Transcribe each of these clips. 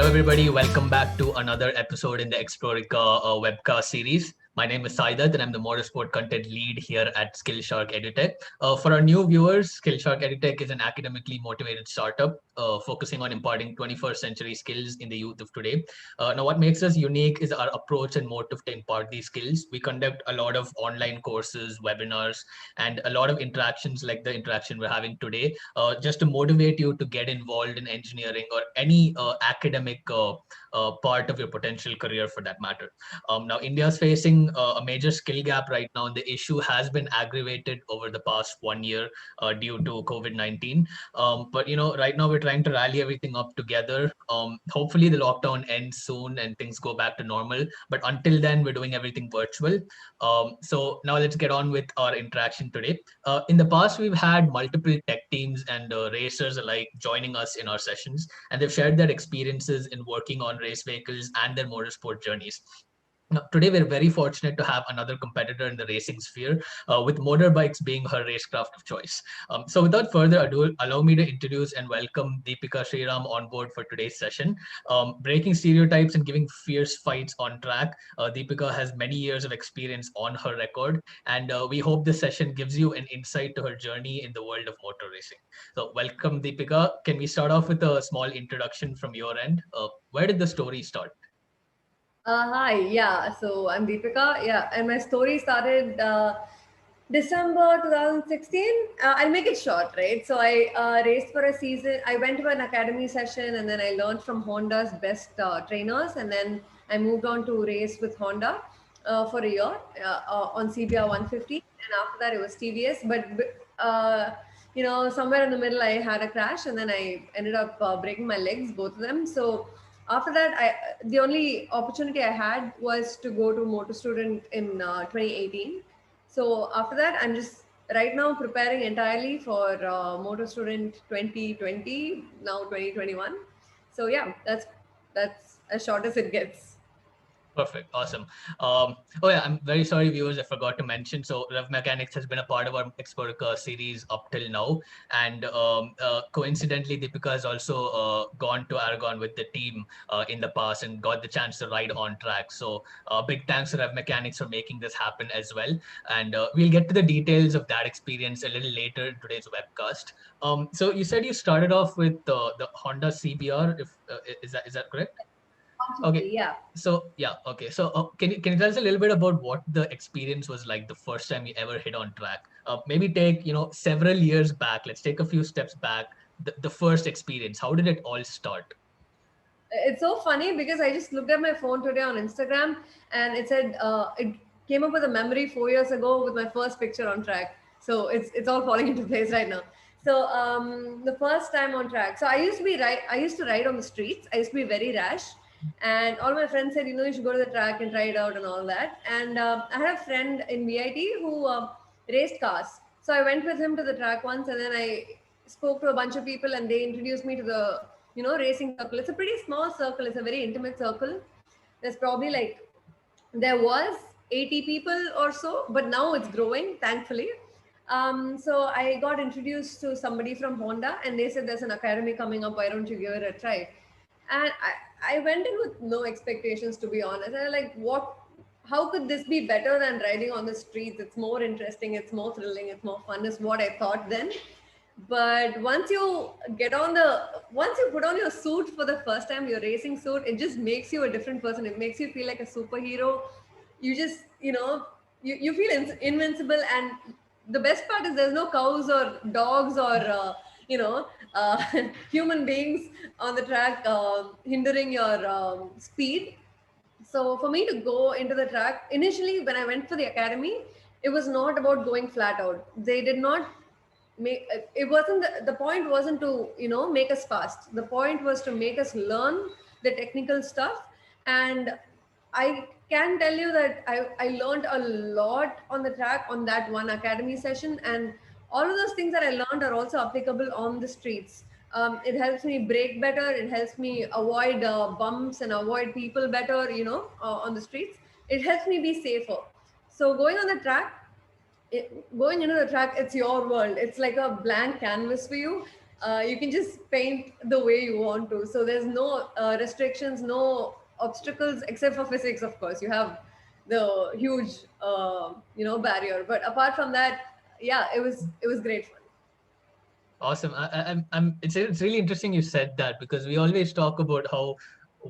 everybody. Welcome back to another episode in the Explorica webcast series. My name is Saidat, and I'm the Motorsport content lead here at SkillShark EduTech. For our new viewers, SkillShark EduTech is an academically motivated startup focusing on imparting 21st century skills in the youth of today. Now, what makes us unique is our approach and motive to impart these skills. We conduct a lot of online courses, webinars, and a lot of interactions like the interaction we're having today, just to motivate you to get involved in engineering or any academic part of your potential career for that matter. Now, India is facing a major skill gap right now, and the issue has been aggravated over the past 1 year due to COVID-19. But right now we're trying to rally everything up together. Hopefully, the lockdown ends soon and things go back to normal. But until then, we're doing everything virtual. So now let's get on with our interaction today. In the past, we've had multiple tech teams and racers alike joining us in our sessions, and they've shared their experiences in working on race vehicles and their motorsport journeys. Now, today, we're very fortunate to have another competitor in the racing sphere, with motorbikes being her racecraft of choice. So without further ado, allow me to introduce and welcome Deepika Sriram on board for today's session. Breaking stereotypes and giving fierce fights on track, Deepika has many years of experience on her record, and we hope this session gives you an insight to her journey in the world of motor racing. So welcome, Deepika. Can we start off with a small introduction from your end? Where did the story start? Hi, yeah. So I'm Deepika. Yeah, and my story started December 2016. I'll make it short, right? So I raced for a season. I went to an academy session, and then I learned from Honda's best trainers, and then I moved on to race with Honda for a year on CBR 150, and after that it was TVS. But somewhere in the middle, I had a crash, and then I ended up breaking my legs, both of them. So after that, the only opportunity I had was to go to Moto Student in 2018. So after that, I'm just right now preparing entirely for Moto Student 2020, now 2021. So yeah, that's as short as it gets. Perfect. Awesome. Oh yeah, I'm very sorry, viewers. I forgot to mention. So Rev Mechanics has been a part of our Explorica series up till now, and coincidentally, Deepika has also gone to Aragon with the team in the past and got the chance to ride on track. So big thanks to Rev Mechanics for making this happen as well. And we'll get to the details of that experience a little later in today's webcast. So you said you started off with the Honda CBR. If is that correct? Okay. Yeah. So yeah, okay. So can you tell us a little bit about what the experience was like the first time you ever hit on track? Maybe take several years back. Let's take a few steps back. The first experience. How did it all start? It's so funny because I just looked at my phone today on Instagram, and it said it came up with a memory 4 years ago with my first picture on track. So it's all falling into place right now. So the first time on track. So I used to ride on the streets. I used to be very rash, and all my friends said, you should go to the track and try it out and all that. And I had a friend in VIT who raced cars. So I went with him to the track once, and then I spoke to a bunch of people, and they introduced me to the racing circle. It's a pretty small circle. It's a very intimate circle. There's probably there was 80 people or so, but now it's growing, thankfully. So I got introduced to somebody from Honda, and they said there's an academy coming up. Why don't you give it a try? And I went in with no expectations, to be honest. And I like, what? How could this be better than riding on the streets? It's more interesting. It's more thrilling. It's more fun. Is what I thought then. But once you put on your suit for the first time, your racing suit, it just makes you a different person. It makes you feel like a superhero. You just, you feel invincible. And the best part is there's no cows or dogs or, human beings on the track hindering your speed. So for me to go into the track, initially when I went for the academy, it was not about going flat out. They did not make it wasn't the point wasn't to make us fast. The point was to make us learn the technical stuff. And I can tell you that I learned a lot on the track on that one academy session, and all of those things that I learned are also applicable on the streets. It helps me brake better. It helps me avoid bumps and avoid people better, on the streets. It helps me be safer. So going on the track, going into the track, it's your world. It's like a blank canvas for you. You can just paint the way you want to. So there's no restrictions, no obstacles except for physics. Of course, you have the huge barrier. But apart from that, yeah, it was great fun. Awesome. It's really interesting you said that, because we always talk about how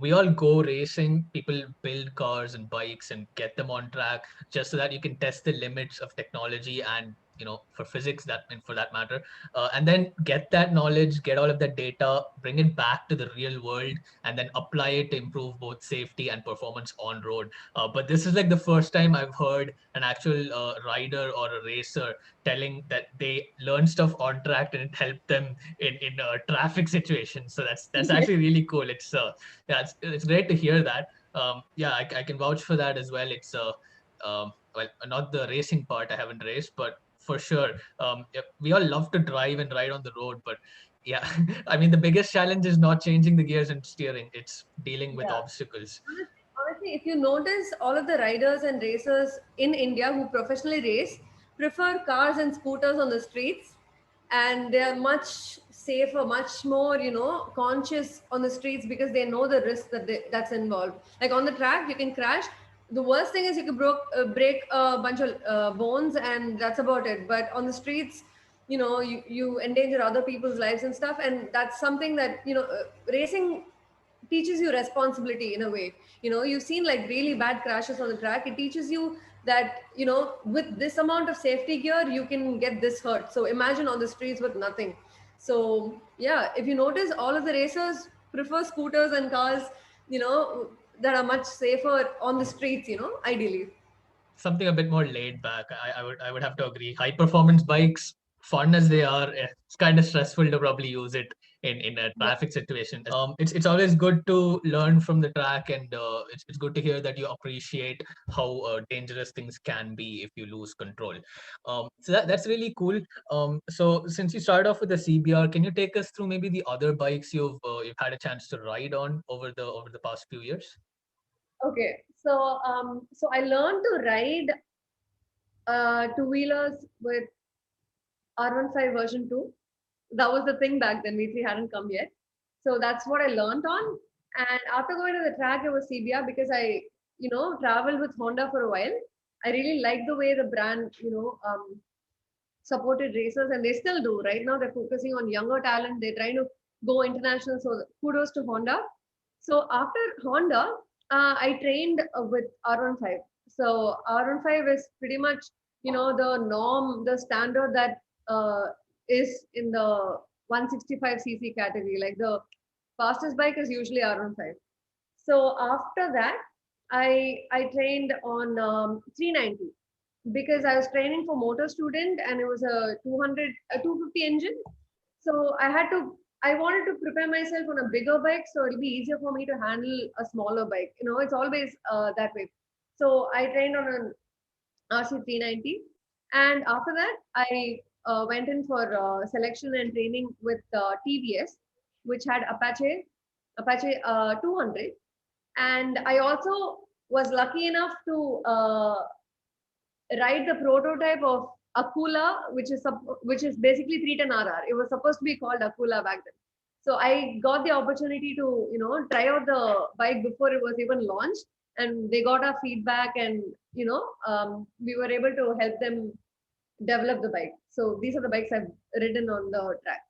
we all go racing. People build cars and bikes and get them on track just so that you can test the limits of technology and, for physics, that and for that matter, and then get that knowledge, get all of that data, bring it back to the real world, and then apply it to improve both safety and performance on road. But this is like the first time I've heard an actual rider or a racer telling that they learn stuff on track and it helped them in traffic situations. So that's actually really cool. Yeah, it's great to hear that. Yeah, I can vouch for that as well. Well, not the racing part. I haven't raced, but for sure, yeah, we all love to drive and ride on the road. But yeah, I mean, the biggest challenge is not changing the gears and steering. It's dealing with Yeah. obstacles. Honestly, if you notice, all of the riders and racers in India who professionally race prefer cars and scooters on the streets, and they are much safer, much more, conscious on the streets because they know the risk that's involved. Like on the track, you can crash. The worst thing is you can break a bunch of bones, and that's about it. But on the streets, you endanger other people's lives and stuff, and that's something that racing teaches you responsibility in a way. You've seen like really bad crashes on the track. It teaches you that with this amount of safety gear you can get this hurt, so imagine on the streets with nothing. So yeah, if you notice, all of the racers prefer scooters and cars, that are much safer on the streets, ideally. Something a bit more laid back. I would have to agree. High performance bikes, fun as they are, it's kind of stressful to probably use it in a Yeah. traffic situation. It's always good to learn from the track, and it's good to hear that you appreciate how dangerous things can be if you lose control. So that's really cool. So since you started off with the CBR, can you take us through maybe the other bikes you've had a chance to ride on over the past few years? Okay, so I learned to ride two wheelers with R15 version 2. That was the thing back then. V3 hadn't come yet. So that's what I learned on. And after going to the track, it was CBR because I, traveled with Honda for a while. I really liked the way the brand, supported racers, and they still do. Right now, they're focusing on younger talent. They're trying to go international. So kudos to Honda. So after Honda, I trained with R15. So R15 is pretty much, the norm, the standard that is in the 165cc category. Like the fastest bike is usually R15. So after that, I trained on 390 because I was training for Moto student, and it was a 250 engine. So I wanted to prepare myself on a bigger bike, so it'll be easier for me to handle a smaller bike. It's always that way. So I trained on an RC390, and after that, I went in for selection and training with TVS, which had Apache 200, and I also was lucky enough to ride the prototype of Akula, which is basically 310 RR. It was supposed to be called Akula back then. So I got the opportunity to try out the bike before it was even launched, and they got our feedback, and we were able to help them develop the bike. So these are the bikes I've ridden on the track.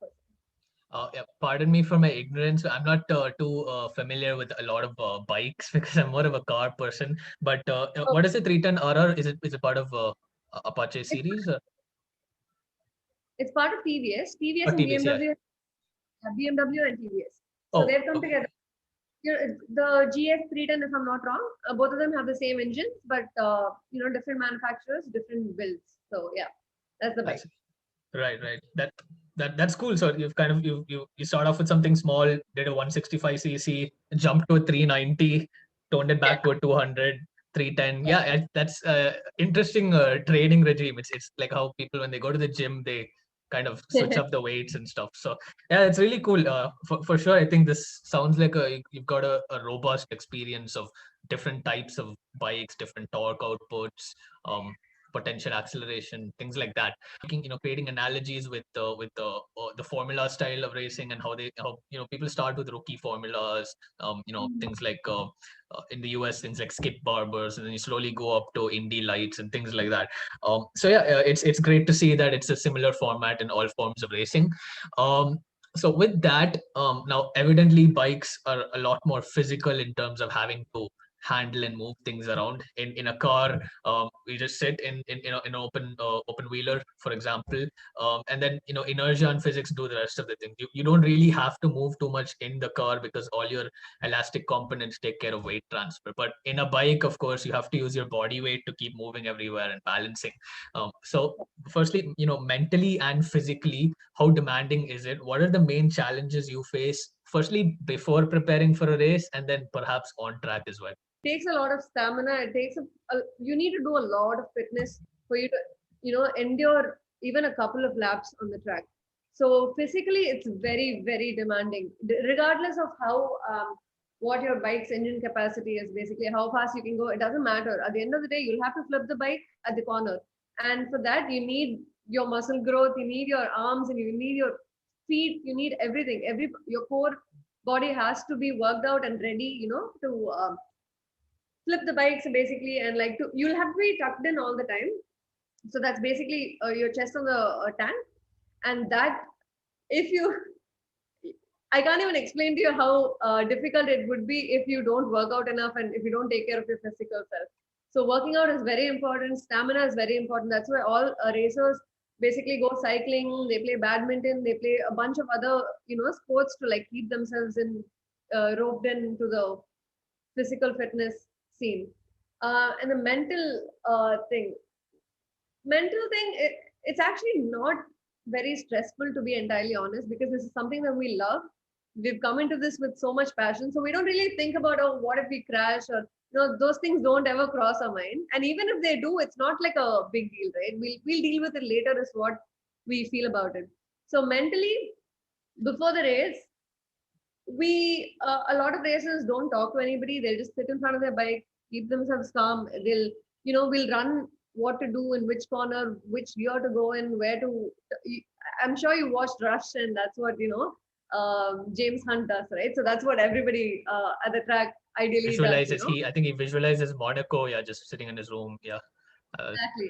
Yeah, pardon me for my ignorance. I'm not too familiar with a lot of bikes because I'm more of a car person. But So what is the 310 RR? Is it part of Apache it's, series it's part of TVS, or TVS and TVS? Yeah. BMW and TVS. So Oh, they've come okay. together. The GS310, if I'm not wrong, both of them have the same engines, but different manufacturers, different builds. So yeah, that's the I bike. see. Right, right. That's cool. So you've kind of you start off with something small, did a 165cc, jumped to a 390, toned it Yeah. back to a 200, 310. Yeah, that's interesting training regime. It's like how people when they go to the gym, they kind of switch up the weights and stuff. So yeah, it's really cool. For sure, I think this sounds like you've got a robust experience of different types of bikes, different torque outputs. potential acceleration, things like that. Creating analogies with the formula style of racing and how people start with rookie formulas, things like in the US, things like skip barbers, and then you slowly go up to Indy lights and things like that. So yeah, it's great to see that it's a similar format in all forms of racing. So with that, now evidently bikes are a lot more physical in terms of having to handle and move things around. In a car, we just sit in open wheeler, for example, and then inertia and physics do the rest of the thing. You don't really have to move too much in the car because all your elastic components take care of weight transfer. But in a bike, of course, you have to use your body weight to keep moving everywhere and balancing. So firstly, mentally and physically, how demanding is it? What are the main challenges you face, firstly before preparing for a race, and then perhaps on track as well? Takes a lot of stamina. It takes you need to do a lot of fitness for you to endure even a couple of laps on the track. So physically it's very, very demanding, regardless of how what your bike's engine capacity is. Basically how fast you can go, it doesn't matter. At the end of the day, you'll have to flip the bike at the corner, and for that you need your muscle growth, you need your arms, and you need your feet, you need everything. Your core body has to be worked out and ready, to flip the bikes basically. And like you'll have to be tucked in all the time. So that's basically your chest on the tank. And that, if you I can't even explain to you how difficult it would be if you don't work out enough and if you don't take care of your physical self. So working out is very important, stamina is very important. That's why all racers basically go cycling, they play badminton, they play a bunch of other sports to like keep themselves in roped into the physical fitness scene. And the mental thing, it's actually not very stressful, to be entirely honest, because this is something that we love. We've come into this with so much passion, so we don't really think about, oh, what if we crash, or those things don't ever cross our mind. And even if they do, it's not like a big deal, right? We'll deal with it later is what we feel about it. So mentally, before the race, we a lot of racers don't talk to anybody. They'll just sit in front of their bike, keep themselves calm. They'll we'll run what to do in which corner, which gear to go in, where to. I'm sure you watched Rush, and that's what James Hunt does, right? So that's what everybody at the track ideally does. Visualizes I think he visualizes Monaco, yeah, just sitting in his room, yeah. Exactly.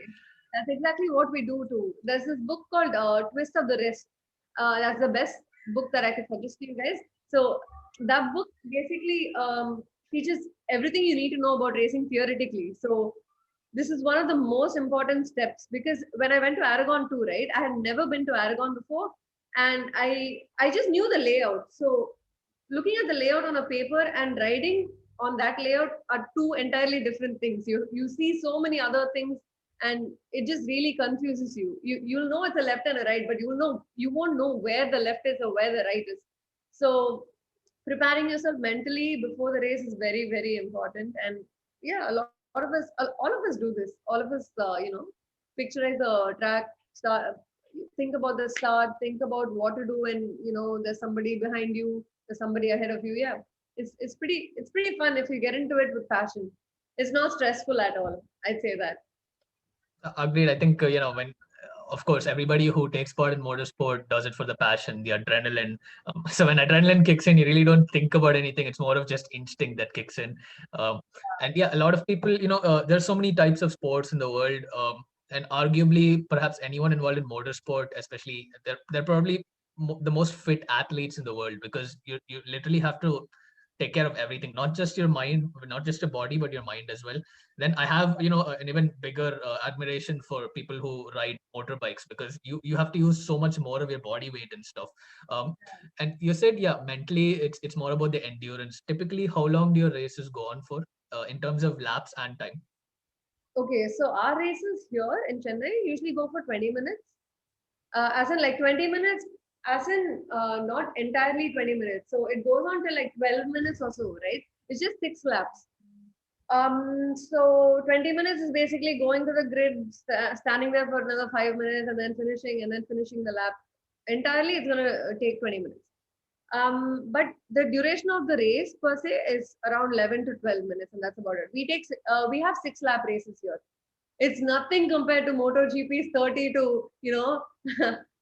That's exactly what we do too. There's this book called Twist of the Wrist. That's the best book that I could suggest to you guys. So that book basically teaches everything you need to know about racing theoretically. So this is one of the most important steps, because when I went to Aragon too, right, I had never been to Aragon before, and I just knew the layout. So looking at the layout on a paper and riding on that layout are two entirely different things. You see so many other things, and it just really confuses you. You'll know it's a left and a right, but you won't know where the left is or where the right is. So preparing yourself mentally before the race is very, very important. And yeah, all of us do this. All of us picturize the track, start, think about the start, think about what to do when there's somebody behind you, there's somebody ahead of you. Yeah, it's pretty fun if you get into it with passion. It's not stressful at all, I'd say that. Agreed. I think when of course everybody who takes part in motorsport does it for the passion, the adrenaline. So when adrenaline kicks in, you really don't think about anything. It's more of just instinct that kicks in. um, and yeah, a lot of people, there's so many types of sports in the world, and arguably perhaps anyone involved in motorsport, especially, they're probably the most fit athletes in the world, because you literally have to take care of everything, not just your mind, not just your body, but your mind as well. Then I have an even bigger admiration for people who ride motorbikes, because you have to use so much more of your body weight and stuff. um, and you said, yeah, mentally it's more about the endurance. Typically, how long do your races go on for, in terms of laps and time? Okay, so our races here in Chennai usually go for 20 minutes. As in like 20 minutes, as in not entirely 20 minutes. So it goes on till like 12 minutes or so, right? It's just 6 laps. So 20 minutes is basically going to the grid, standing there for another 5 minutes, and then finishing the lap. Entirely, it's gonna take 20 minutes. But the duration of the race per se is around 11 to 12 minutes, and that's about it. We have 6 lap races here. It's nothing compared to MotoGP's 30 to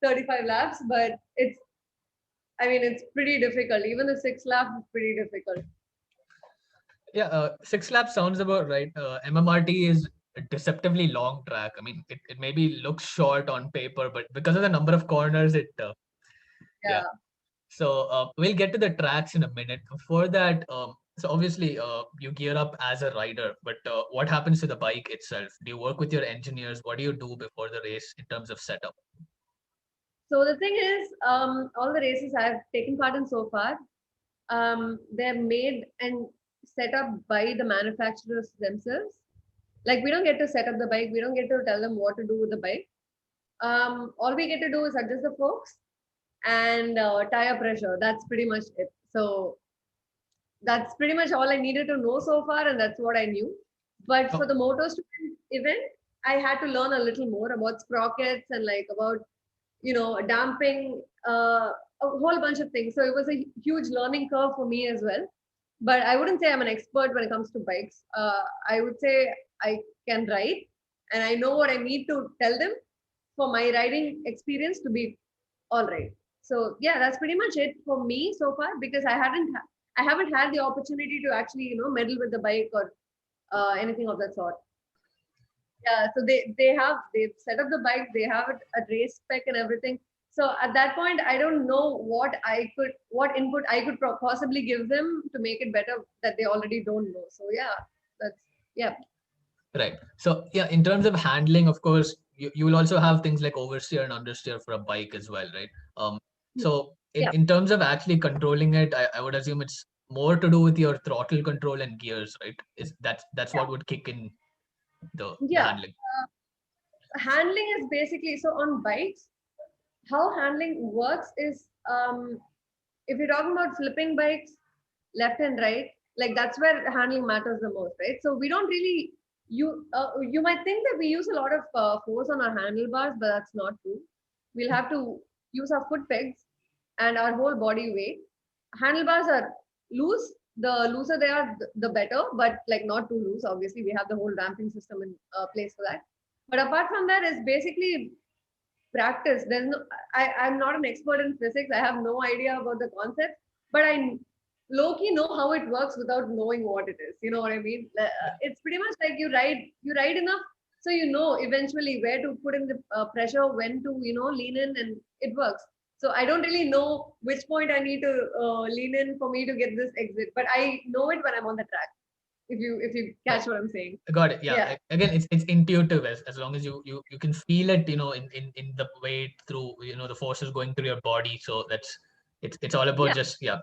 35 laps, but it's pretty difficult. Even the 6 laps is pretty difficult. Yeah, 6 laps sounds about right. MMRT is a deceptively long track. I mean, it maybe looks short on paper, but because of the number of corners, yeah. Yeah. So we'll get to the tracks in a minute. Before that, so obviously you gear up as a rider, but what happens to the bike itself? Do you work with your engineers? What do you do before the race in terms of setup? So the thing is, all the races I've taken part in so far, they're made and set up by the manufacturers themselves. Like we don't get to set up the bike, we don't get to tell them what to do with the bike. All we get to do is adjust the forks and tire pressure. That's pretty much it. So that's pretty much all I needed to know so far, and that's what I knew. But for Oh, the Moto Student event, I had to learn a little more about sprockets and like about damping, a whole bunch of things. So it was a huge learning curve for me as well. But I wouldn't say I'm an expert when it comes to bikes. I would say I can ride, and I know what I need to tell them for my riding experience to be all right. So yeah, that's pretty much it for me so far because I haven't had the opportunity to actually meddle with the bike or anything of that sort. Yeah, so they've set up the bike, they have it at race spec and everything. So at that point, I don't know what input I could possibly give them to make it better that they already don't know. So yeah, that's yeah. right. So yeah, in terms of handling, of course, you will also have things like oversteer and understeer for a bike as well, right? So Yeah, in terms of actually controlling it, I would assume it's more to do with your throttle control and gears, right? That's what would kick in the yeah. handling. Handling is basically so on bikes. How handling works is if you're talking about flipping bikes, left and right, like that's where handling matters the most, right? So we don't really you might think that we use a lot of force on our handlebars, but that's not true. We'll have to use our foot pegs and our whole body weight. Handlebars are loose. The looser they are, the better, but like not too loose. Obviously, we have the whole damping system in place for that. But apart from that, is basically practice. There's no, I'm not an expert in physics. I have no idea about the concept, but I low-key know how it works without knowing what it is. You know what I mean? It's pretty much like you ride enough, so you know eventually where to put in the pressure, when to lean in, and it works. So I don't really know which point I need to lean in for me to get this exit, but I know it when I'm on the track. If you Right. catch what I'm saying. Got it. Yeah. Yeah. Again, it's intuitive as long as you can feel it, in the weight through, the forces going through your body. So it's all about Yeah. just, yeah.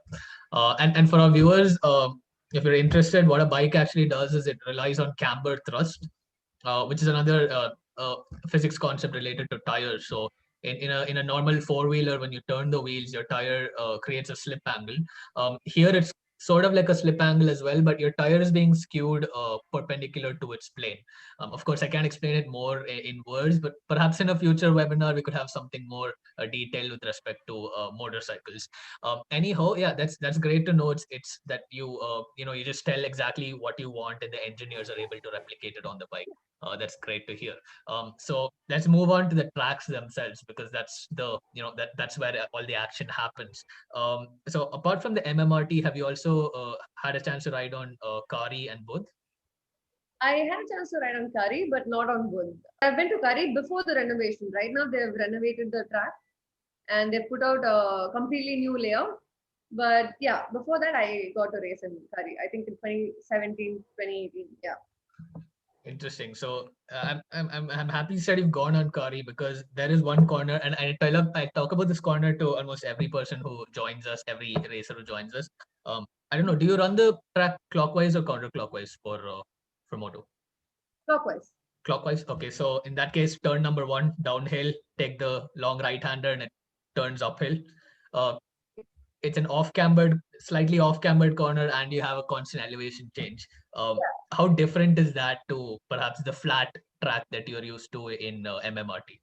And for our viewers, if you're interested, what a bike actually does is it relies on camber thrust, which is another physics concept related to tires. So in a normal four-wheeler, when you turn the wheels, your tire creates a slip angle. Here it's sort of like a slip angle as well, but your tire is being skewed perpendicular to its plane. Of course, I can't explain it more in words, but perhaps in a future webinar we could have something more detailed with respect to motorcycles. Anyhow, yeah, that's great to know. It's that you just tell exactly what you want, and the engineers are able to replicate it on the bike. That's great to hear. So let's move on to the tracks themselves because that's that's where all the action happens. So apart from the MMRT, have you also had a chance to ride on Kari and Budh? I had a chance to ride on Kari, but not on Wood. I've been to Kari before the renovation. Right now, they've renovated the track and they put out a completely new layout. But yeah, before that, I got to race in Kari. I think in 2017, 2018. Yeah. Interesting. So I'm happy you said you've gone on Kari because there is one corner, and I talk about this corner to almost every person who joins us, every racer who joins us. I don't know. Do you run the track clockwise or counterclockwise for Moto? Clockwise. Clockwise. Okay. So in that case, turn number one downhill, take the long right hander, and it turns uphill. Uh, it's an slightly off-cambered corner, and you have a constant elevation change. How different is that to perhaps the flat track that you're used to in MMRT?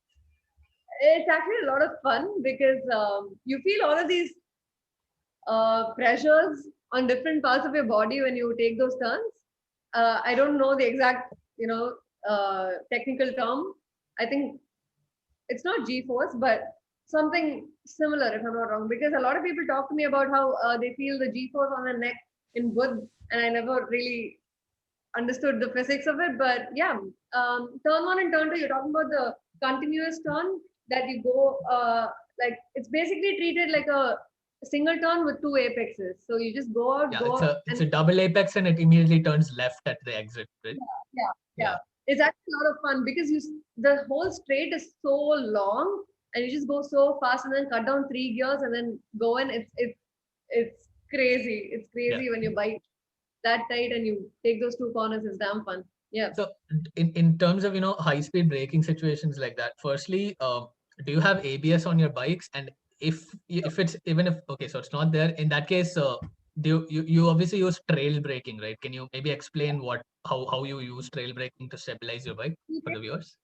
It's actually a lot of fun because you feel all of these pressures on different parts of your body when you take those turns. I don't know the exact, technical term. I think it's not G-force, but something similar, if I'm not wrong. Because a lot of people talk to me about how they feel the G-force on the neck in wood, and I never really understood the physics of it. But yeah, turn one and turn two, you're talking about the continuous turn that you go, like it's basically treated like a single turn with two apexes. So you just go out, Yeah, go out, it's and a double apex and it immediately turns left at the exit, right? yeah, yeah. Yeah. It's actually a lot of fun because the whole straight is so long and you just go so fast and then cut down 3 gears and then go in. It's crazy. It's crazy Yeah. when you bite that tight and you take those two corners. It's damn fun. Yeah. So in terms of, high speed braking situations like that, firstly, do you have ABS on your bikes? And if it's even if okay, so it's not there, in that case, do you obviously use trail braking, right? Can you maybe explain how you use trail braking to stabilize your bike for the viewers?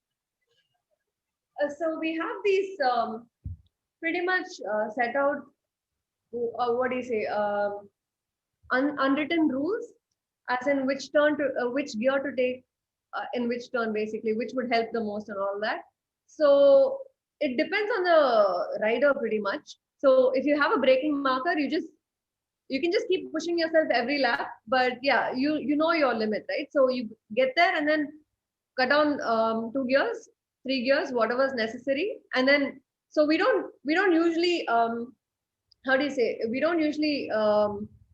So we have these pretty much set out, what do you say, unwritten rules, as in which turn to which gear to take in which turn, basically, which would help the most and all that. So it depends on the rider pretty much. So if you have a braking marker, you can just keep pushing yourself every lap. But yeah, you know your limit, right? So you get there and then cut down 2 gears, 3 gears, whatever is necessary, and then so we don't usually how do you say, we don't usually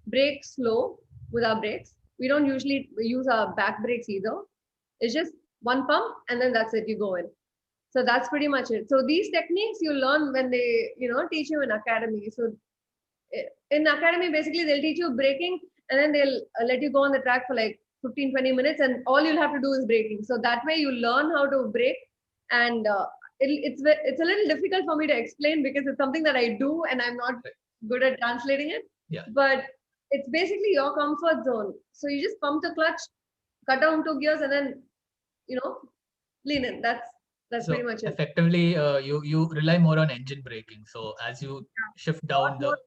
brake slow with our brakes. We don't usually use our back brakes either. It's just one pump and then that's it, you go in. So that's pretty much it. So these techniques you learn when they teach you in academy. So in academy, basically they'll teach you braking and then they'll let you go on the track for like 15-20 minutes and all you'll have to do is braking. So that way you learn how to brake. And it's a little difficult for me to explain because it's something that I do and I'm not good at translating it. Yeah. But it's basically your comfort zone. So you just pump the clutch, cut down 2 gears, and then lean in. That's So pretty much it. effectively, you rely more on engine braking. So as you shift down the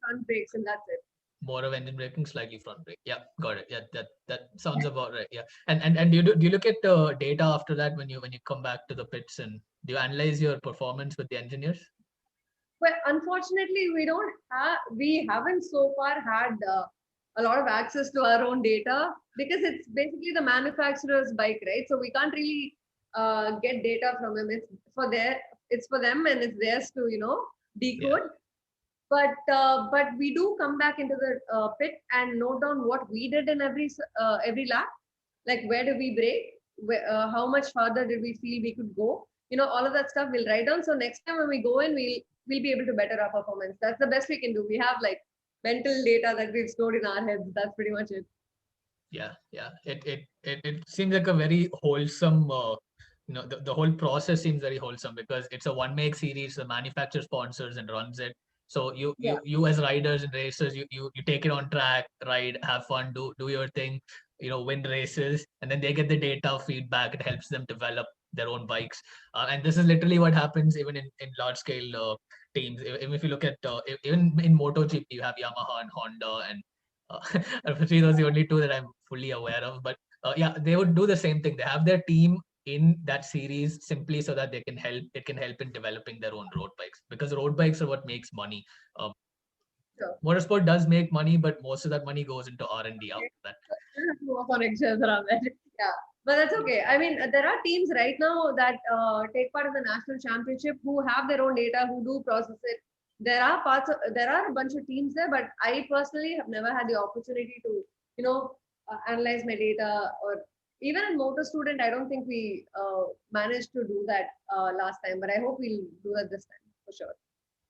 front brakes, and that's it. more of engine braking, slightly front brake. Yeah, got it. Yeah, that sounds about right. Yeah, and do you look at data after that when you come back to the pits, and do you analyze your performance with the engineers? Well, unfortunately, we haven't so far had a lot of access to our own data because it's basically the manufacturer's bike, right? So we can't really get data from them. It's for them, and it's theirs to decode. Yeah. But we do come back into the pit and note down what we did in every lap, like where did we brake, how much farther did we feel we could go. All of that stuff we'll write down. So next time when we go in, we'll be able to better our performance. That's the best we can do. We have like mental data that we've stored in our heads. That's pretty much it. Yeah, yeah. It seems like a very wholesome. The whole process seems very wholesome because it's a one make series. The manufacturer sponsors and runs it. So Yeah. you as riders and racers, you take it on track, ride, have fun, do your thing, win races, and then they get the data feedback. It helps them develop their own bikes, and this is literally what happens even in large scale teams. Even if you look at even in MotoGP, you have Yamaha and Honda, and unfortunately, those are the only two that I'm fully aware of. But yeah, they would do the same thing. They have their team in that series simply so that it can help in developing their own road bikes, because road bikes are what makes money. Sure. Motorsport does make money, but most of that money goes into R&D after that. We'll have to walk on eggshells around that. Yeah, but that's okay. I mean, there are teams right now that take part in the national championship who have their own data, who do process it. There are a bunch of teams there, but I personally have never had the opportunity to, analyze my data. Or even in Motor Student, I don't think we managed to do that last time, but I hope we'll do that this time for sure.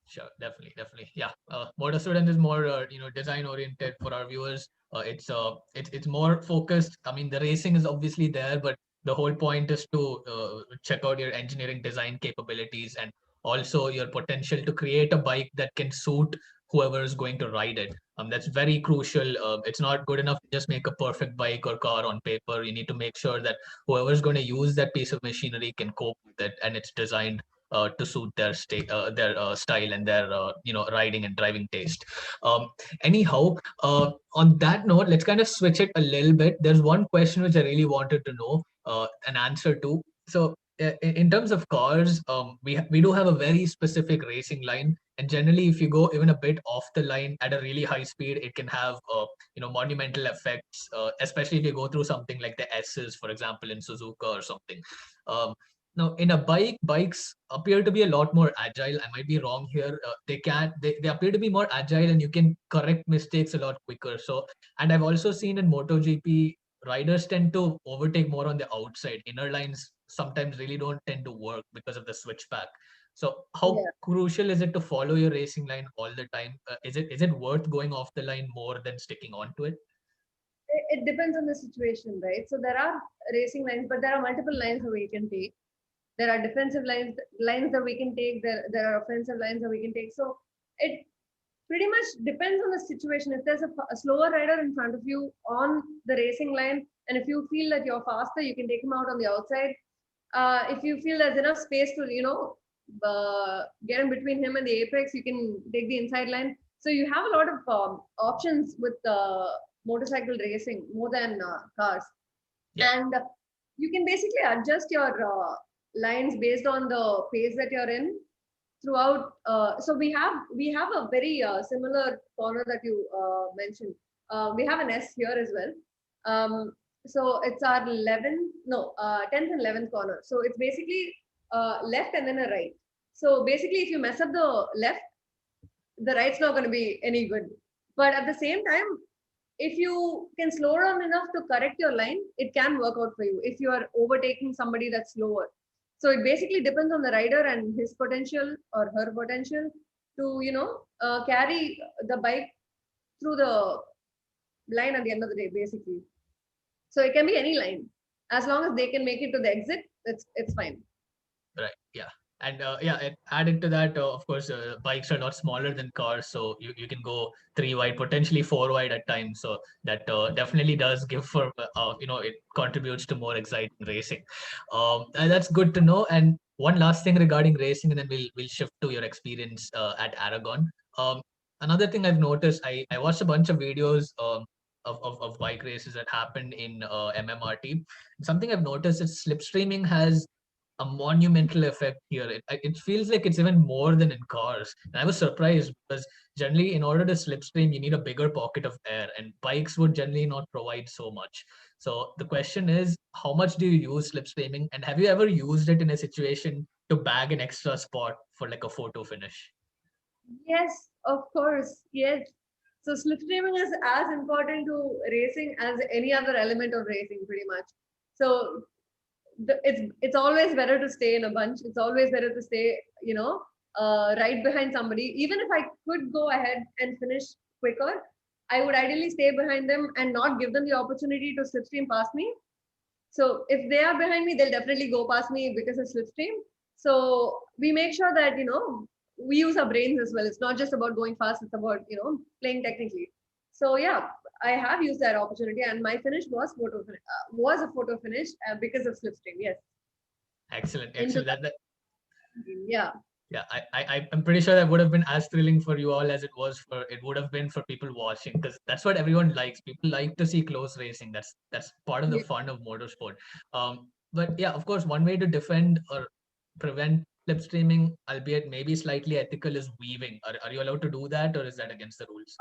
Sure, definitely. Yeah, Motor Student is more design oriented for our viewers. It's more focused. I mean, the racing is obviously there, but the whole point is to check out your engineering design capabilities and also your potential to create a bike that can suit whoever is going to ride it. That's very crucial. It's not good enough to just make a perfect bike or car on paper. You need to make sure that whoever is going to use that piece of machinery can cope with it, and it's designed to suit their style and their riding and driving taste. Anyhow, on that note, let's kind of switch it a little bit. There's one question which I really wanted to know. an answer to. So in terms of cars, we do have a very specific racing line, and generally, if you go even a bit off the line at a really high speed, it can have monumental effects, especially if you go through something like the S's, for example, in Suzuka or something. Um, Now, in a bikes appear to be a lot more agile. I might be wrong here. They appear to be more agile, and you can correct mistakes a lot quicker. So, and I've also seen in MotoGP, riders tend to overtake more on the outside. Inner lines sometimes really don't tend to work because of the switchback. So, how Yeah. crucial is it to follow your racing line all the time? Is it worth going off the line more than sticking onto it? It depends on the situation, right? So there are racing lines, but there are multiple lines that we can take. There are defensive lines that we can take. There are offensive lines that we can take. So it pretty much depends on the situation. If there's a slower rider in front of you on the racing line, and if you feel that you're faster, you can take him out on the outside. If you feel there's enough space to get in between him and the apex, you can take the inside line. So you have a lot of options with motorcycle racing more than cars. Yeah. And you can basically adjust your lines based on the pace that you're in throughout. So we have a very similar corner that you mentioned. We have an S here as well. So it's our 10th and 11th corner. So it's basically left and then a right. So basically, if you mess up the left, the right's not going to be any good. But at the same time, if you can slow down enough to correct your line, it can work out for you if you are overtaking somebody that's slower. So it basically depends on the rider and his potential or her potential to, carry the bike through the line at the end of the day, basically. So it can be any line. As long as they can make it to the exit, it's fine. Right. Yeah. And added to that, of course, bikes are a lot smaller than cars, so you can go three wide, potentially four wide at times. So that definitely does give for it contributes to more exciting racing. And that's good to know. And one last thing regarding racing, and then we'll shift to your experience at Aragon. Another thing I've noticed, I watched a bunch of videos of bike races that happened in MMRT. Something I've noticed is slipstreaming has a monumental effect here. It feels like it's even more than in cars. And I was surprised because generally, in order to slipstream, you need a bigger pocket of air, and bikes would generally not provide so much. So the question is, how much do you use slipstreaming, and have you ever used it in a situation to bag an extra spot for like a photo finish? Yes, of course. Yes. So slipstreaming is as important to racing as any other element of racing, pretty much. So it's always better to stay in a bunch. It's always better to stay, right behind somebody. Even if I could go ahead and finish quicker, I would ideally stay behind them and not give them the opportunity to slipstream past me. So if they are behind me, they'll definitely go past me because of slipstream. So we make sure that we use our brains as well. It's not just about going fast; it's about playing technically. So yeah, I have used that opportunity, and my finish was a photo finish because of slipstream. Yes, Excellent, into excellent. That yeah. Yeah, I'm pretty sure that would have been as thrilling for you all as it would have been for people watching, because that's what everyone likes. People like to see close racing. That's part of the Yeah. fun of motorsport. But yeah, of course, one way to defend or prevent slipstreaming, albeit maybe slightly ethical, is weaving. Are you allowed to do that, or is that against the rules?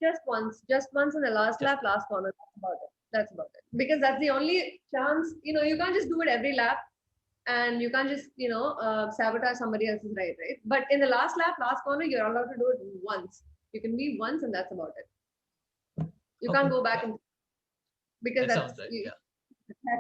Just once in the last Just lap, last corner. That's about it. That's about it. Because that's the only chance. You can't just do it every lap, and you can't just sabotage somebody else's ride, right? But in the last lap, last corner, you're allowed to do it once. You can be once, and that's about it. You can't okay. go back Yeah, and because that that's sounds right. Yeah.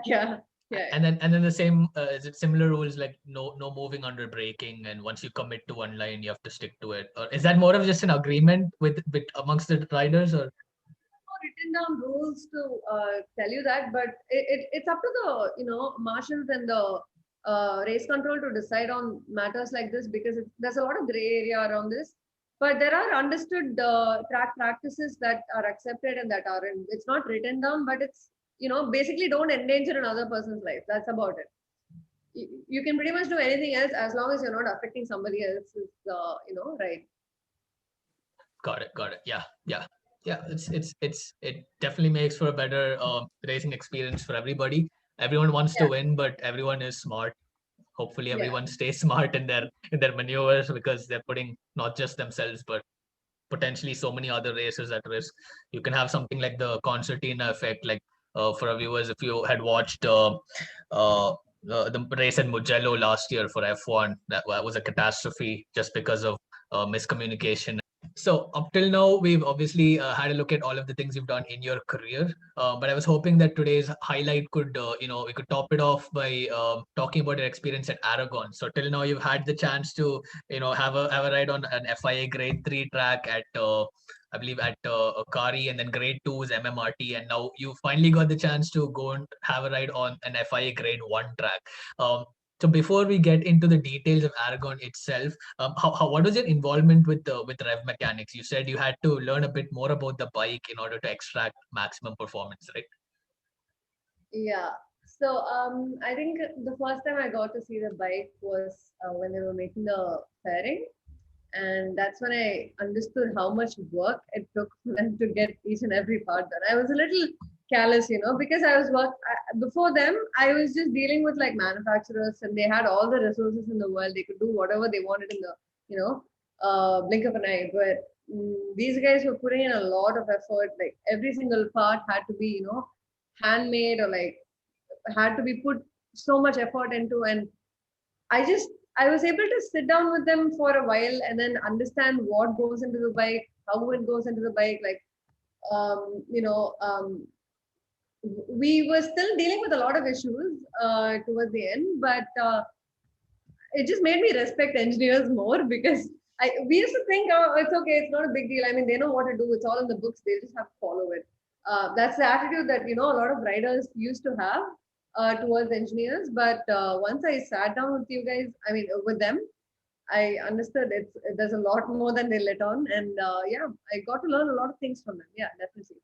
yeah, yeah. And then the same is it similar rules like no moving under braking, and once you commit to one line you have to stick to it, or is that more of just an agreement with amongst the riders, or No written down rules to tell you that, but it's up to the marshals and the race control to decide on matters like this because there's a lot of gray area around this. But there are understood track practices that are accepted and that aren't. It's not written down, but it's basically don't endanger another person's life. That's about it. You can pretty much do anything else as long as you're not affecting somebody else's right. got it, yeah, yeah, yeah. It definitely makes for a better racing experience for everybody. Everyone wants to Yeah. win, but everyone is smart. Hopefully Yeah. everyone stays smart in their maneuvers, because they're putting not just themselves but potentially so many other races at risk. You can have something like the concertina effect, like for our viewers, if you had watched uh, the race in Mugello last year for F1, that was a catastrophe just because of miscommunication. So up till now, we've obviously had a look at all of the things you've done in your career. But I was hoping that today's highlight could, we could top it off by talking about your experience at Aragon. So till now, you've had the chance to, have a ride on an FIA Grade 3 track at, I believe, at Kari, and then Grade 2 is MMRT, and now you finally got the chance to go and have a ride on an FIA Grade 1 track. Um, so before we get into the details of Aragon itself, what was your involvement with rev mechanics? You said you had to learn a bit more about the bike in order to extract maximum performance, right? Yeah. So I think the first time I got to see the bike was when they were making the fairing, and that's when I understood how much work it took for them to get each and every part done. I was a little callous, because before them. I was just dealing with like manufacturers, and they had all the resources in the world. They could do whatever they wanted in the blink of an eye. But these guys were putting in a lot of effort. Like every single part had to be handmade, or like had to be put so much effort into. And I just I was able to sit down with them for a while and then understand what goes into the bike, how it goes into the bike. Like um, you know, um, we were still dealing with a lot of issues towards the end, but it just made me respect engineers more because we used to think, oh, it's okay, it's not a big deal. I mean, they know what to do. It's all in the books. They just have to follow it. That's the attitude that a lot of riders used to have towards engineers. But once I sat down with you guys, I mean, with them, I understood there's a lot more than they let on, and yeah, I got to learn a lot of things from them. Yeah, definitely.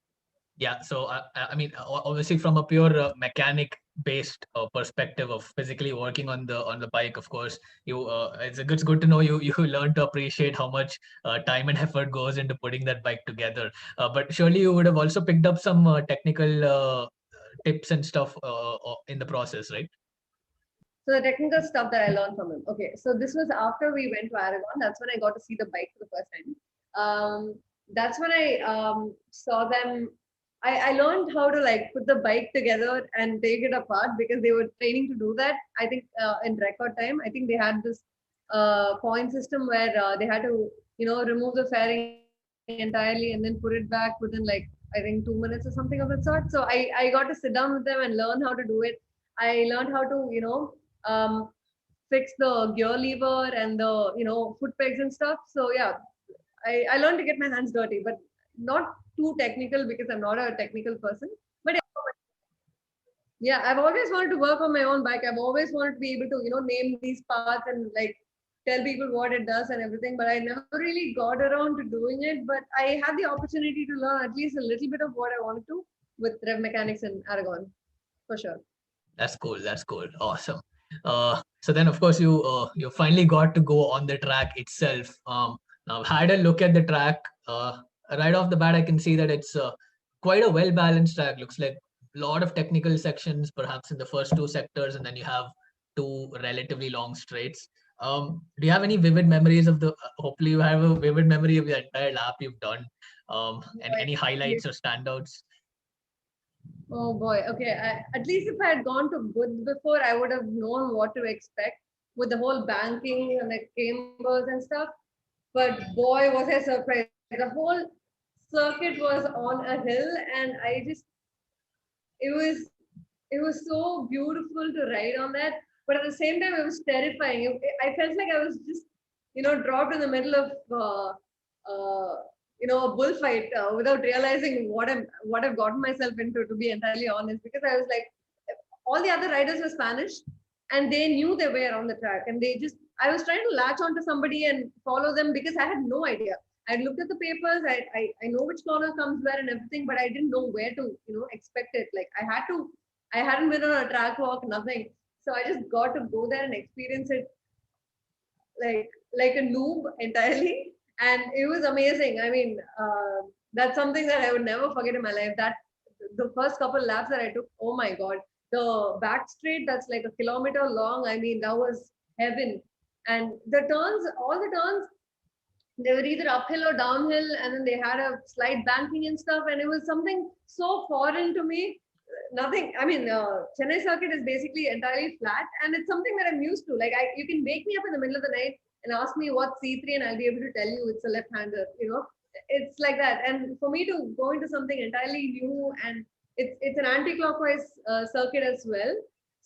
Yeah. So I mean, obviously from a pure mechanic based perspective of physically working on the bike, of course, it's good to know you learn to appreciate how much time and effort goes into putting that bike together. But surely you would have also picked up some technical tips and stuff in the process, right? So the technical stuff that I learned from him. Okay, so this was after we went to Aragon. That's when I got to see the bike for the first time. That's when I saw them. I learned how to like put the bike together and take it apart because they were training to do that. I think in record time. I think they had this point system where they had to remove the fairing entirely and then put it back within like I think 2 minutes or something of that sort. So I got to sit down with them and learn how to do it. I learned how to um, fix the gear lever and the foot pegs and stuff. So yeah, I learned to get my hands dirty, but not too technical because I'm not a technical person. But yeah, I've always wanted to work on my own bike. I've always wanted to be able to name these parts and like tell people what it does and everything. But I never really got around to doing it. But I had the opportunity to learn at least a little bit of what I wanted to with rev mechanics in Aragon for sure. That's cool. That's cool. Awesome. So then, of course, you finally got to go on the track itself. Now, I've had a look at the track. Right off the bat, I can see that it's quite a well balanced track. Looks like a lot of technical sections, perhaps in the first two sectors, and then you have two relatively long straights. Do you have any vivid memories of the? Hopefully, you have a vivid memory of the entire lap you've done. And Boy, any highlights or standouts? oh boy. Okay. At least if I had gone to good before, I would have known what to expect with the whole banking and the chambers and stuff. But boy, was I surprised. The whole circuit was on a hill, and it was it was so beautiful to ride on that. But at the same time, it was terrifying. I felt like I was just dropped in the middle of uh, a bullfight without realizing what I've gotten myself into. To be entirely honest, because I was like, all the other riders were Spanish, and they knew their way around the track, and I was trying to latch onto somebody and follow them because I had no idea. I looked at the papers. I know which corner comes where and everything, but I didn't know where to expect it. Like I hadn't been on a track walk, nothing. So I just got to go there and experience it like a noob entirely, and it was amazing. I mean, that's something that I would never forget in my life. That the first couple laps that I took, oh my god, The back straight that's like a kilometer long. I mean, that was heaven. And the turns, all the turns, they were either uphill or downhill, and then they had a slight banking and stuff, and it was something so foreign to me. Nothing. I mean, Chennai circuit is basically entirely flat, and it's something that I'm used to. Like, you can wake me up in the middle of the night and ask me what's C3, and I'll be able to tell you it's a left-hander. You know, it's like that. And for me to go into something entirely new, and it's an anti-clockwise circuit as well.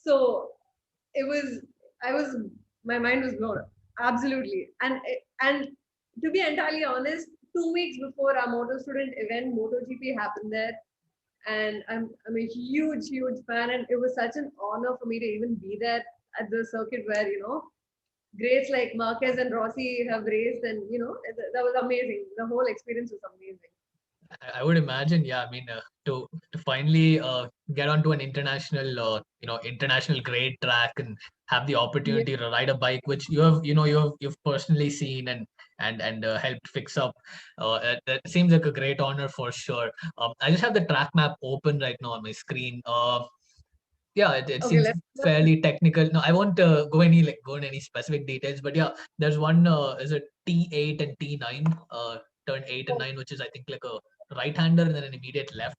So it was, I was, my mind was blown. Absolutely. And to be entirely honest, 2 weeks before our motor student event, MotoGP happened there, and I'm a huge fan, and it was such an honor for me to even be there at the circuit where greats like Marquez and Rossi have raced, and that was amazing. The whole experience was amazing. I would imagine, yeah. I mean, to finally get onto an international, international grade track and have the Yeah. opportunity to ride a bike, which you've personally seen and helped fix up. That seems like a great honor for sure. I just have the track map open right now on my screen. Yeah, it Okay, seems let's fairly technical. No, I won't go in any specific details, but yeah, there's one is it T8 and T9, turn 8 and 9, which is I think like a right-hander and then an immediate left,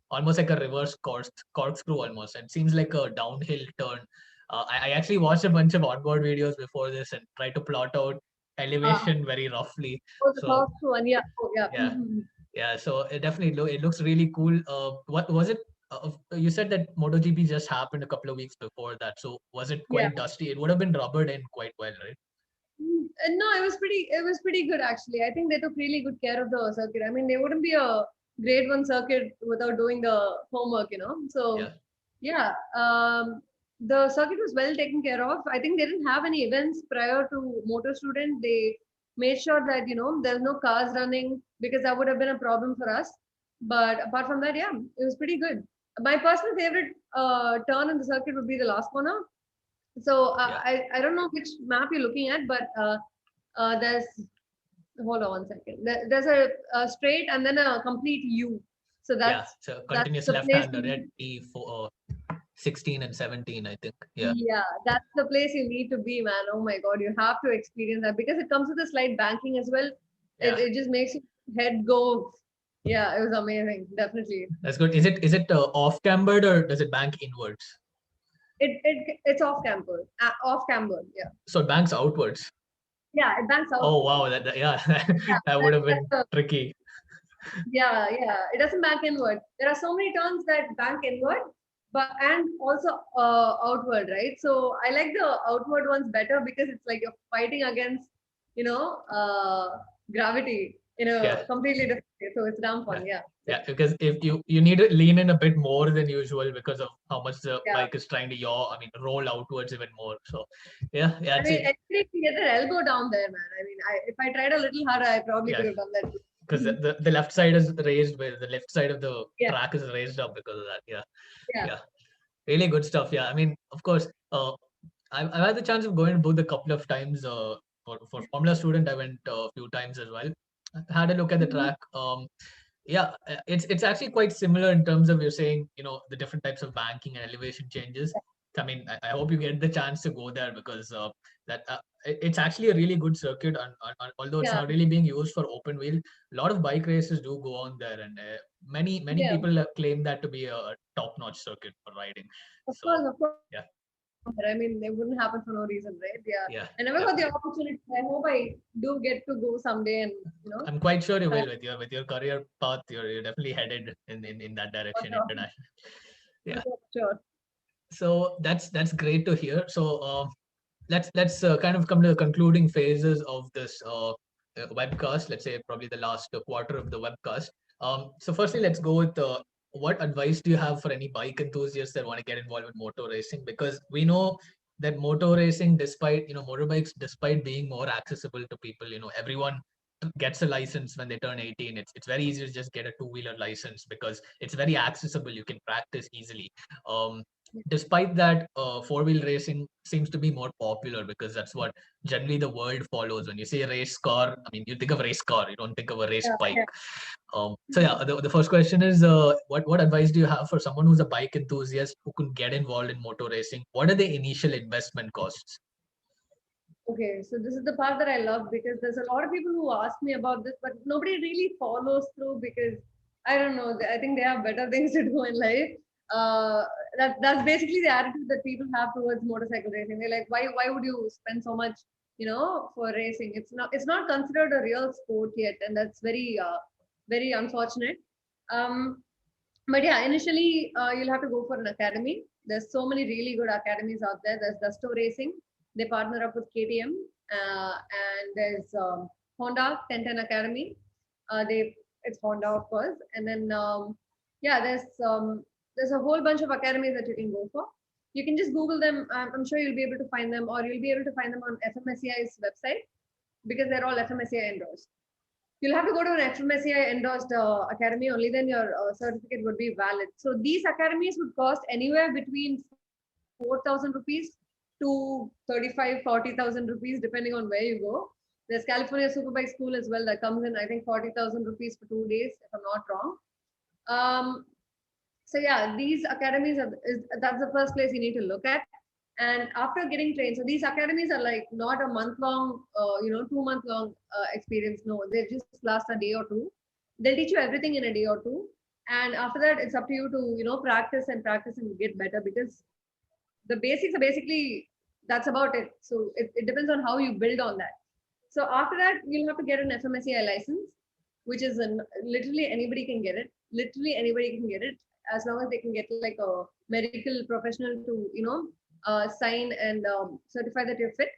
almost like a reverse corkscrew almost. And seems like a downhill turn. I actually watched a bunch of onboard videos before this and tried to plot out uh, elevation very roughly. the So first one. Yeah. Oh, yeah. yeah, yeah, so it definitely it looks really cool. What was it? You said that MotoGP just happened a couple of weeks before that. So was it Yeah. quite dusty? It would have been rubbered in quite well, right? No, it was pretty good actually. I think they took really good care of the circuit. I mean, they wouldn't be a grade one circuit without doing the homework. So Yeah, yeah, the circuit was well taken care of. I think they didn't have any events prior to Motor Student. They made sure that there's no cars running, because that would have been a problem for us. But apart from that, yeah, it was pretty good. My personal favorite turn in the circuit would be the last corner. So yeah, I don't know which map you're looking at, but there's, hold on 1 second. There's a straight and then a complete U. So yeah. that's So that's continuous the place. left-hander at T4, 16 and 17, I think. Yeah, Yeah, that's the place you need to be, man. Oh my God, you have to experience that because it comes with a slight banking as well. It, yeah. it just makes your head go. Yeah, it was amazing. Definitely. That's good. Is it off cambered or does it bank inwards? It's off camber. Off camber. Yeah. So it banks outwards. Yeah, it banks out. Oh wow, yeah, Yeah, that would have been that's tricky. yeah. It doesn't bank inward. There are so many turns that bank inward, but and also outward, right? So I like the outward ones better because it's like you're fighting against, you know, uh, gravity in Yeah, a completely different way. So it's damn yeah. fun. Yeah. Yeah, because if you need to lean in a bit more than usual because of how much the Yeah. bike is trying to roll outwards even more. So yeah, I mean, anybody can get their elbow down there, man. I mean, if I tried a little harder, I probably yeah, could have done that because too. the left side is raised where the left side of the Yeah. track is raised up because of that. Yeah, Yeah. yeah, really good stuff. Yeah, I mean, of course, I've had the chance of going both a couple of times. For Formula Student, I went a few times as well. I had a look at the Mhm. track. Yeah, it's actually quite similar in terms of you're saying, the different types of banking and elevation changes. I mean, I hope you get the chance to go there because that it's actually a really good circuit, and although it's Yeah. not really being used for open wheel, a lot of bike races do go on there, and many Yeah. people claim that to be a top-notch circuit for riding. Of So course, of course. yeah, I mean, they wouldn't happen for no reason, right? Yeah. yeah, I never got the definitely. opportunity. I hope I do get to go someday and, I'm quite sure you try will with your career path. You're definitely headed in that for direction sure. internationally. For Yeah. sure. Sure. So that's great to hear. So let's kind of come to the concluding phases of this webcast. Let's say probably the last quarter of the webcast. So firstly, let's go with what advice do you have for any bike enthusiasts that want to get involved with motor racing? Because we know that motor racing, despite motorbikes, despite being more accessible to people, everyone gets a license when they turn 18. It's very easy to just get a two-wheeler license because it's very accessible. You can practice easily. despite that, four-wheel racing seems to be more popular because that's what generally the world follows. When you say race car, I mean, you think of race car, you don't think of a race Yeah, bike. yeah. So yeah, the first question is, what advice do you have for someone who's a bike enthusiast who could get involved in motor racing? What are the initial investment costs? Okay, so this is the part that I love because there's a lot of people who ask me about this, but nobody really follows through because I don't know. I think they have better things to do in life. Uh, that's basically the attitude that people have towards motorcycle racing. They're like, why would you spend so much, for racing? It's not considered a real sport yet, and that's very unfortunate. Um, but yeah, initially you'll have to go for an academy. There's so many really good academies out there. There's Gusto Racing. They partner up with KTM, and there's Honda 1010 Academy. They It's Honda, of course, and then yeah, there's a whole bunch of academies that you can go for. You can just Google them. I'm sure you'll be able to find them, or you'll be able to find them on FMSCI's website because they're all FMSCI endorsed. You'll have to go to an FMSCI endorsed academy, only then your certificate would be valid. So these academies would cost anywhere between 4,000 rupees to 35,000-40,000 rupees, depending on where you go. There's California Superbike School as well that comes in, I think, 40,000 rupees for 2 days, if I'm not wrong. Um, so yeah, these academies that's the first place you need to look at. And after getting trained, so these academies are like not a month long, 2 month long experience. No, they just last a day or two. They'll teach you everything in a day or two. And after that, it's up to you to, practice and practice and get better because the basics are basically that's about it. So it depends on how you build on that. So after that, you'll have to get an FMSCI license, which is literally anybody can get it. Literally anybody can get it as long as they can get like a medical professional to sign and certify that you're fit.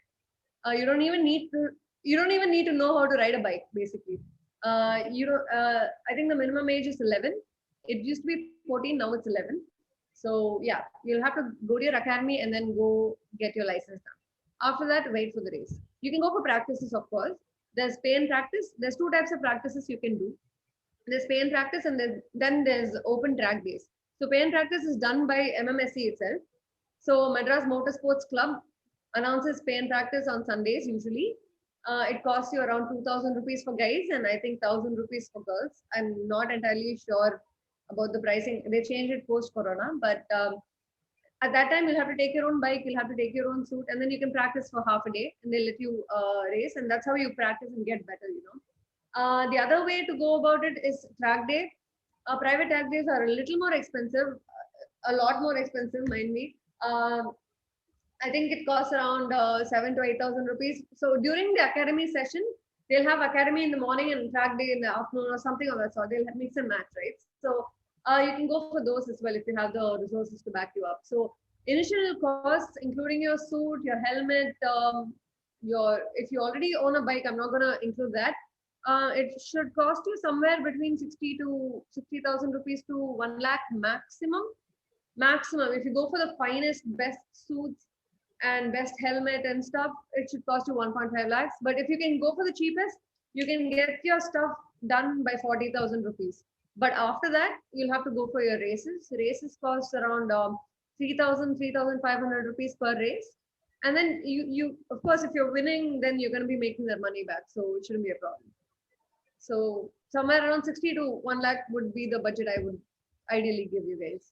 You don't even need to. You don't even need to know how to ride a bike. Basically, you don't. I think the minimum age is 11. It used to be 14. Now it's 11. So yeah, you'll have to go to your academy and then go get your license done. After that, wait for the race. You can go for practices, of course. There's pay and practice. There's two types of practices you can do. There's pay and practice, and then there's open track days. So pay and practice is done by MMSC itself. So Madras Motorsports Club announces pay and practice on Sundays usually. It costs you around 2,000 rupees for guys and I think 1,000 rupees for girls. I'm not entirely sure about the pricing. They changed it post Corona, but at that time you'll have to take your own bike, you'll have to take your own suit, and then you can practice for half a day, and they let you race, and that's how you practice and get better. The other way to go about it is track day. Private track days are a little more expensive, a lot more expensive, mind me. I think it costs around 7 to 8,000 rupees. So during the academy session, they'll have academy in the morning and track day in the afternoon or something of that sort. They'll mix and match, right? So you can go for those as well if you have the resources to back you up. So initial costs, including your suit, your helmet, your if you already own a bike, I'm not going to include that. It should cost you somewhere between 60,000 rupees to 1 lakh maximum. Maximum. If you go for the finest, best suits and best helmet and stuff, it should cost you 1.5 lakhs. But if you can go for the cheapest, you can get your stuff done by 40,000 rupees. But after that, you'll have to go for your races. Races cost around 3,500 rupees per race. And then you, of course, if you're winning, then you're going to be making that money back. So it shouldn't be a problem. So somewhere around 60 to 1 lakh would be the budget I would ideally give you guys.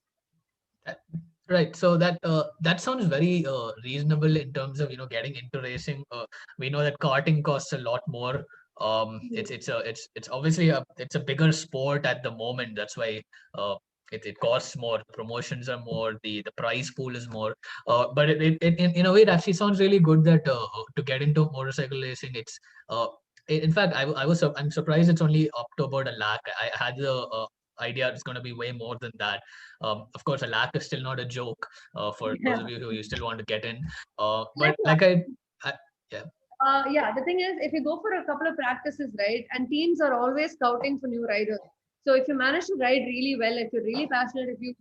Right. So that sounds very reasonable in terms of getting into racing. We know that karting costs a lot more. It's obviously it's a bigger sport at the moment. That's why it costs more. Promotions are more. The prize pool is more. But in a way, it actually sounds really good that to get into motorcycle racing, it's in fact I'm surprised it's only up to about a lakh. I had the idea it's going to be way more than that. Of course, a lakh is still not a joke for those Yeah. of you who you still want to get in. Like, But like I yeah. yeah, the thing is, if you go for a couple of practices, right, and teams are always scouting for new riders. So if you manage to ride really well, if you're really passionate, if you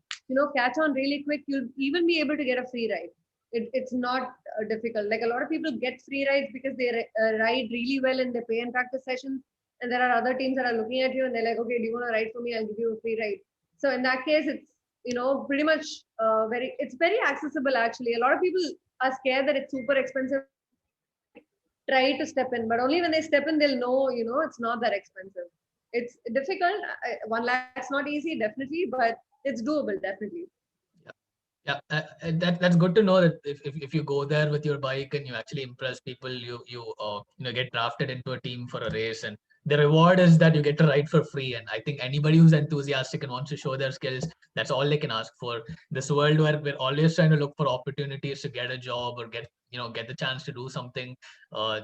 catch on really quick, you'll even be able to get a free ride. It's not difficult. Like a lot of people get free rides because they ride really well in their pay and practice sessions, and there are other teams that are looking at you and they're like, okay, do you want to ride for me? I'll give you a free ride. So in that case, pretty much very. It's very accessible actually. A lot of people are scared that it's super expensive and they don't try to step in, but only when they step in they'll know, it's not that expensive. It's difficult. 1 lakh's not easy, definitely, but it's doable, definitely. Yeah, that's good to know that if you go there with your bike and you actually impress people, you get drafted into a team for a race, and the reward is that you get to ride for free. And I think anybody who's enthusiastic and wants to show their skills, that's all they can ask for. This world where we're always trying to look for opportunities to get a job or get the chance to do something.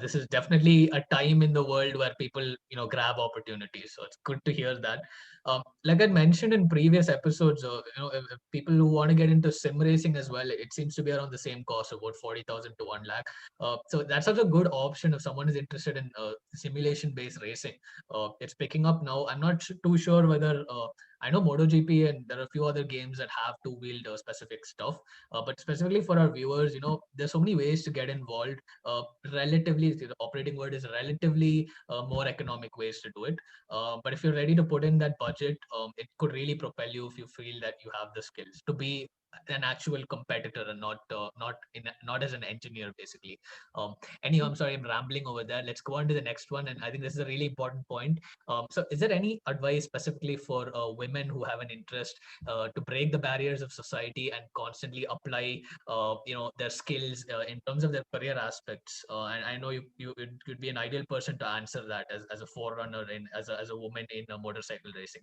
This is definitely a time in the world where people grab opportunities. So it's good to hear that. Like I mentioned in previous episodes, if people who want to get into sim racing as well, it seems to be around the same cost, about 40,000 to 1 lakh. So that's such a good option if someone is interested in simulation-based racing. It's picking up now. I'm not too sure whether I know MotoGP and there are a few other games that have two-wheeled specific stuff. But specifically for our viewers, there's so many ways to get involved. Relatively, the operating word is relatively more economic ways to do it. But if you're ready to put in that budget, it could really propel you if you feel that you have the skills to be an actual competitor and not as an engineer basically. Anyhow, I'm sorry, I'm rambling over there. Let's go on to the next one, and I think this is a really important point. So is there any advice specifically for women who have an interest to break the barriers of society and constantly apply their skills in terms of their career aspects? And I know you could be an ideal person to answer that as a forerunner in as a woman in motorcycle racing.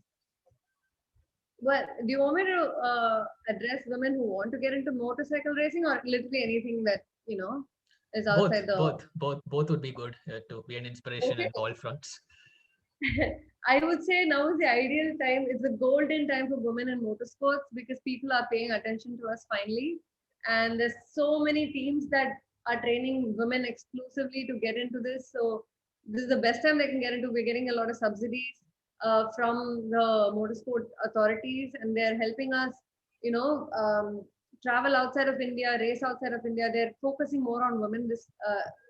Well, do you want me to address women who want to get into motorcycle racing, or literally anything that is Both, outside the? both would be good to be an inspiration Okay. in all fronts. I would say now is the ideal time. It's the golden time for women in motorsports because people are paying attention to us finally. And there's so many teams that are training women exclusively to get into this. So this is the best time they can get into. We're getting a lot of subsidies from the motorsport authorities, and they're helping us, you know, um, travel outside of India, race outside of India. They're focusing more on women this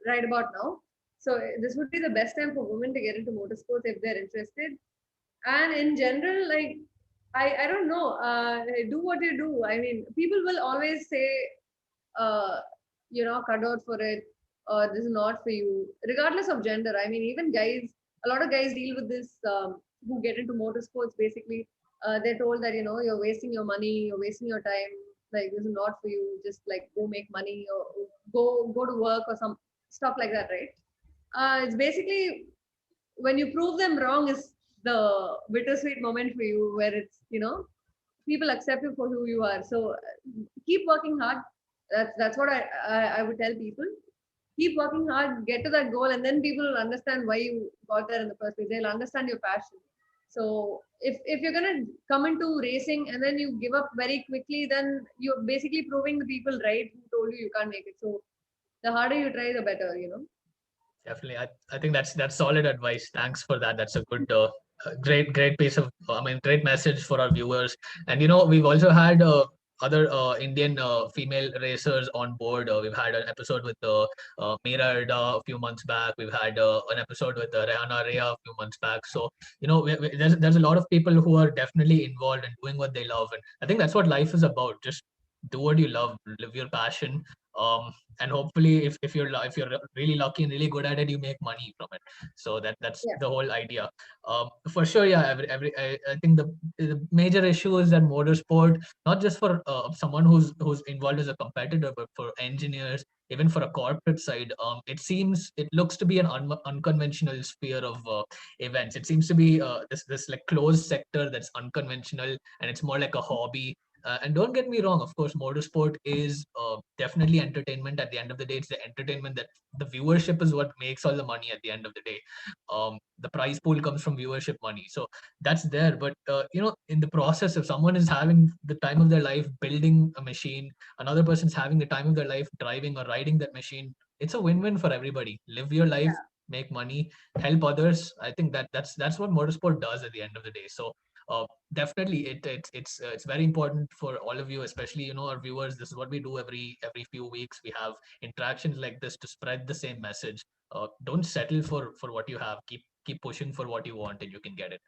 right about now. So this would be the best time for women to get into motorsports if they're interested. And in general, like I don't know, do what you do. I mean, people will always say, uh, cut out for it, or this is not for you, regardless of gender. I mean, even guys, a lot of guys deal with this who get into motorsports. Basically, they're told that you're wasting your money, you're wasting your time. Like this is not for you. Just like go make money or go to work or some stuff like that, right? It's basically when you prove them wrong is the bittersweet moment for you, where it's people accept you for who you are. So keep working hard. That's what I would tell people. Keep working hard, get to that goal, and then people will understand why you got there in the first place. They'll understand your passion. So if you're gonna come into racing and then you give up very quickly, then you're basically proving the people right who told you can't make it. So the harder you try, the better. Definitely, I think that's solid advice. Thanks for that. That's a good, great piece of, I mean, great message for our viewers. And we've also had other Indian female racers on board. We've had an episode with Meera Erda a few months back. We've had an episode with Rehana Rea a few months back. So there's a lot of people who are definitely involved in doing what they love, and I think that's what life is about. Just do what you love, live your passion. And hopefully if you're really lucky and really good at it, you make money from it. So that's Yeah. the whole idea. For sure, yeah. I think the major issue is that motorsport, not just for someone who's involved as a competitor, but for engineers, even for a corporate side, it looks to be an unconventional sphere of events. It seems to be this like closed sector that's unconventional, and it's more like a hobby. And don't get me wrong, of course, motorsport is definitely entertainment. At the end of the day, it's the entertainment that the viewership is what makes all the money at the end of the day. The prize pool comes from viewership money. So that's there. But, in the process, if someone is having the time of their life building a machine, another person's having the time of their life driving or riding that machine, it's a win-win for everybody. Live your life, make money, help others. I think that's what motorsport does at the end of the day. So uh, definitely it's very important for all of you, especially our viewers. This is what we do every few weeks. We have interactions like this to spread the same message. Don't settle for what you have. Keep pushing for what you want, and you can get it.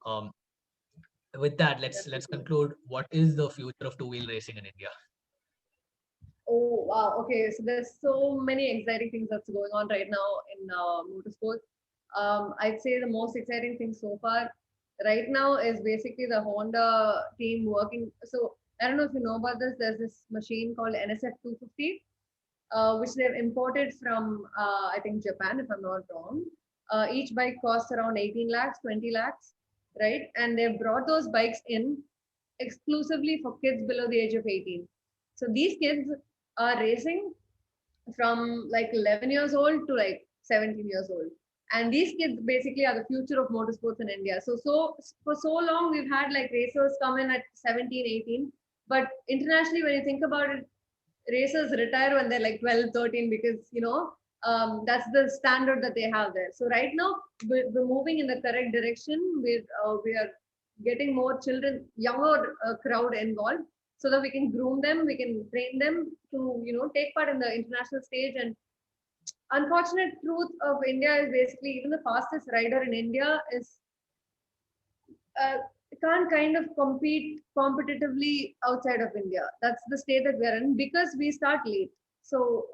um with that, let's Definitely. conclude. What is the future of two-wheel racing in India? Oh wow. Okay, so there's so many exciting things that's going on right now in motorsports. I'd say the most exciting thing so far right now is basically the Honda team working. So I don't know if you know about this. There's this machine called NSF 250, which they've imported from I think Japan, if I'm not wrong. Each bike costs around 18 lakhs, 20 lakhs, right? And they've brought those bikes in exclusively for kids below the age of 18. So these kids are racing from like 11 years old to like 17 years old. And these kids basically are the future of motorsports in India. So for so long, we've had like racers come in at 17, 18. But internationally, when you think about it, racers retire when they're like 12, 13 because, that's the standard that they have there. So right now, we're moving in the correct direction. We are getting more children, younger crowd involved so that we can groom them, we can train them to, take part in the international stage. And unfortunate truth of India is basically even the fastest rider in India is uh, can't kind of compete competitively outside of India. That's the state that we're in because we start late. So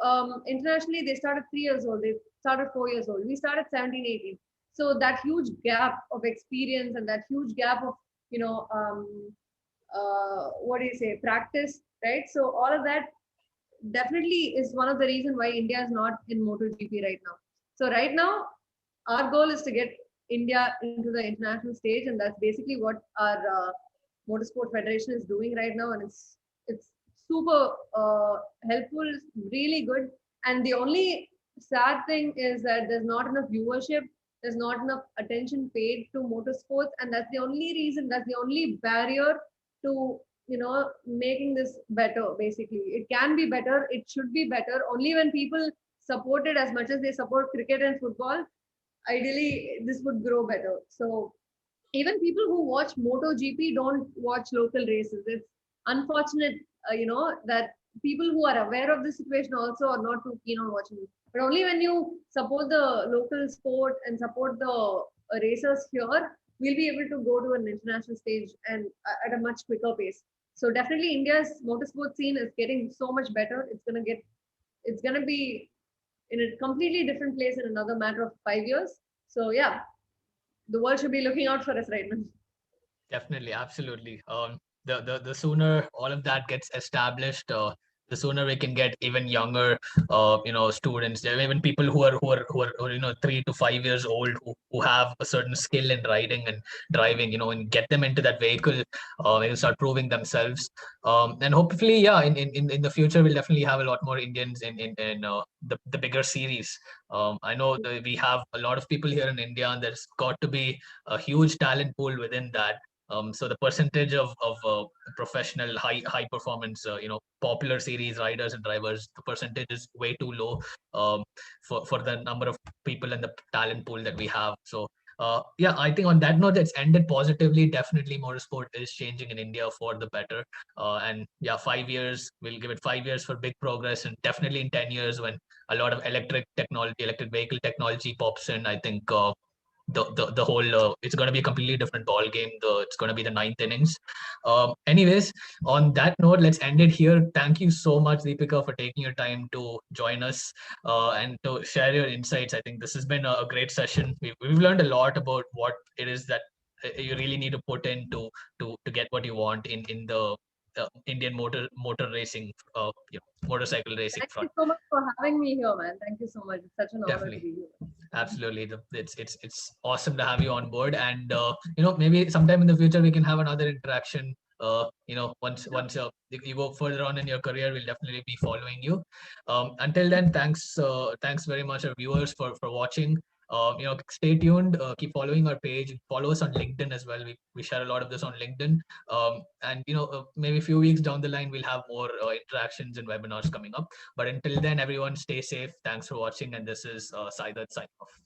internationally, they start at 3 years old, they start at 4 years old. We start at 17, 18. So that huge gap of experience and that huge gap of, you know, what do you say, practice, right? So all of that definitely is one of the reason why India is not in MotoGP right now. So right now, our goal is to get India into the international stage, and that's basically what our Motorsport Federation is doing right now, and it's super helpful, really good. And the only sad thing is that there's not enough viewership, there's not enough attention paid to motorsports, and that's the only reason, that's the only barrier to making this better. Basically, it can be better, it should be better. Only when people support it as much as they support cricket and football, ideally this would grow better. So even people who watch MotoGP don't watch local races. It's unfortunate, that people who are aware of the situation also are not too keen on watching it. But only when you support the local sport and support the racers here, we'll be able to go to an international stage and at a much quicker pace. So definitely, India's motorsport scene is getting so much better. It's gonna be in a completely different place in another matter of 5 years. So yeah, the world should be looking out for us right now. Definitely, absolutely. The sooner all of that gets established, the sooner we can get even younger, students, even people who are 3 to 5 years old who have a certain skill in riding and driving, and get them into that vehicle, and start proving themselves. And hopefully, yeah, in the future, we'll definitely have a lot more Indians in the bigger series. I know that we have a lot of people here in India, and there's got to be a huge talent pool within that. So the percentage of professional high performance popular series riders and drivers, the percentage is way too low, for the number of people and the talent pool that we have. So yeah, I think on that note, that's ended positively. Definitely, motorsport is changing in India for the better. And yeah, 5 years, we'll give it 5 years for big progress, and definitely in 10 years when a lot of electric technology, electric vehicle technology pops in, I think the whole it's going to be a completely different ball game. It's going to be the ninth innings. Anyways, on that note, let's end it here. Thank you so much, Deepika, for taking your time to join us, and to share your insights. I think this has been a great session. We've learned a lot about what it is that you really need to put in to get what you want in the Indian motor racing, motorcycle racing Thank you front. so much for having me here, man. Thank you so much. It's such an honor to Definitely. be here. Absolutely. It's awesome to have you on board, and maybe sometime in the future we can have another interaction. Once you go further on in your career, we'll definitely be following you. Until then, thanks very much, our viewers, for watching. Stay tuned. Keep following our page. Follow us on LinkedIn as well. We share a lot of this on LinkedIn. And maybe a few weeks down the line, we'll have more interactions and webinars coming up. But until then, everyone stay safe. Thanks for watching. And this is Saidat signing off.